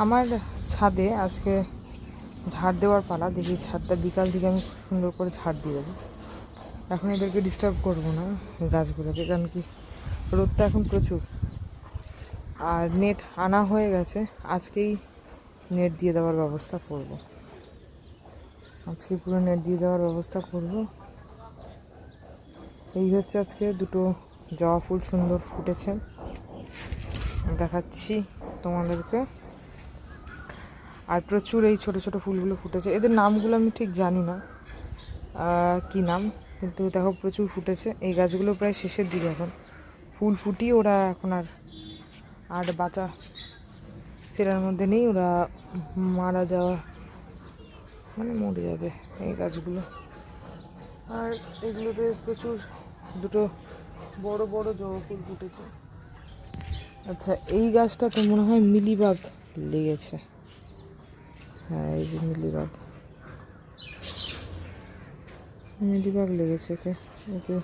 আমার ছাদে আজকে ঝাড় দেওয়ার পালা। দেখি ছাদটা বিকাল থেকে আমি খুব সুন্দর করে ঝাড় দিয়ে দেবো। এখন এদেরকে ডিস্টার্ব করবো না, এই গাছগুলোকে, কারণ কি রোদটা এখন প্রচুর। আর নেট আনা হয়ে গেছে, আজকেই নেট দিয়ে দেওয়ার ব্যবস্থা করব। আজকে পুরো নেট দিয়ে দেওয়ার ব্যবস্থা করব। এই হচ্ছে আজকে দুটো জবা ফুল সুন্দর ফুটেছে, দেখাচ্ছি তোমাদেরকে। আর প্রচুর এই ছোট ছোট ফুলগুলো ফুটেছে, এদের নামগুলো আমি ঠিক জানি না কি নাম, কিন্তু দেখো প্রচুর ফুটেছে। এই গাছগুলো প্রায় শেষের দিকে, এখন ফুল ফুটিয়ে ওরা এখন আর বাঁচা ফেরার মধ্যে নেই, ওরা মারা যাওয়া মানে মরে যাবে এই গাছগুলো। আর এগুলোতে প্রচুর দুটো বড় বড় জবা ফুল ফুটেছে। আচ্ছা, এই গাছটাতে মনে হয় মিলিবাগ লেগেছে। হ্যাঁ, এই যে মিলিবাগ লেগেছে। ওকে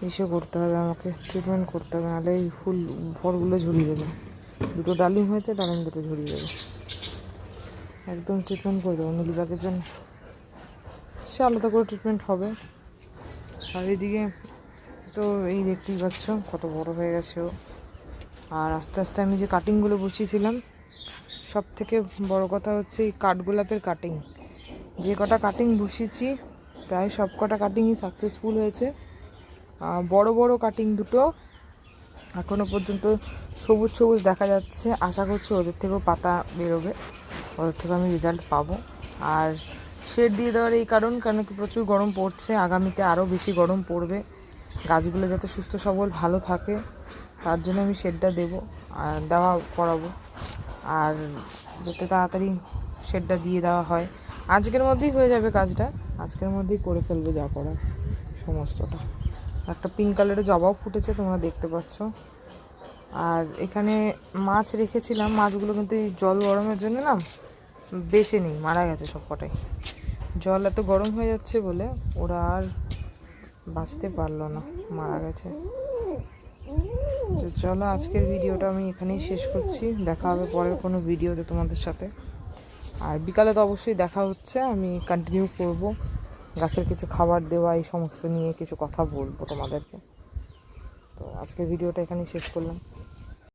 ইসে করতে হবে, আমাকে ট্রিটমেন্ট করতে হবে, নাহলে এই ফলগুলো ঝরিয়ে দেবে। দুটো ডালিম হয়েছে, ডালিম দুটো ঝরিয়ে দেবে। একদম ট্রিটমেন্ট করে দেবো মিলিবাগের জন্য, সে আলাদা করে ট্রিটমেন্ট হবে। আর এদিকে তো এই দেখতেই পাচ্ছ কত বড় হয়ে গেছে ও। আর আস্তে আস্তে আমি যে কাটিংগুলো বসিয়েছিলাম, সব থেকে বড় কথা হচ্ছে এই কাঠগোলাপের কাটিং। যে কটা কাটিং বসিয়েছি প্রায় সব কটা কাটিংই সাকসেসফুল হয়েছে। বড় বড় কাটিং দুটো এখনও পর্যন্ত সবুজ সবুজ দেখা যাচ্ছে, আশা করছি ওদের থেকেও পাতা বেরোবে, ওদের থেকে আমি রেজাল্ট পাবো। আর শেড দিয়ে দেওয়ার এই কারণ কি প্রচুর গরম পড়ছে, আগামীতে আরও বেশি গরম পড়বে, গাছগুলো যাতে সুস্থ সবল ভালো থাকে তার জন্য আমি শেডটা দেবো আর করাবো। আর যাতে তাড়াতাড়ি শেডটা দিয়ে দেওয়া হয়, আজকের মধ্যেই হয়ে যাবে কাজটা, আজকের মধ্যেই করে ফেলবো যা করার সমস্তটা। একটা পিঙ্ক কালারের জবাও ফুটেছে, তোমরা দেখতে পাচ্ছ। আর এখানে মাছ রেখেছিলাম, মাছগুলো কিন্তু এই জল গরমের জন্য না বেঁচে নেই, মারা গেছে সব কটাই। জল এত গরম হয়ে যাচ্ছে বলে ওরা আর বাঁচতে পারলো না, মারা গেছে। তো চলো, আজকের ভিডিওটা আমি এখানেই শেষ করছি, দেখা হবে পরের কোনো ভিডিওতে তোমাদের সাথে। আর বিকালে তো অবশ্যই দেখা হচ্ছে, আমি কন্টিনিউ করব গাছের কিছু খাবার দেওয়া, এই সমস্ত নিয়ে কিছু কথা বলবো তোমাদেরকে। তো আজকের ভিডিওটা এখানেই শেষ করলাম।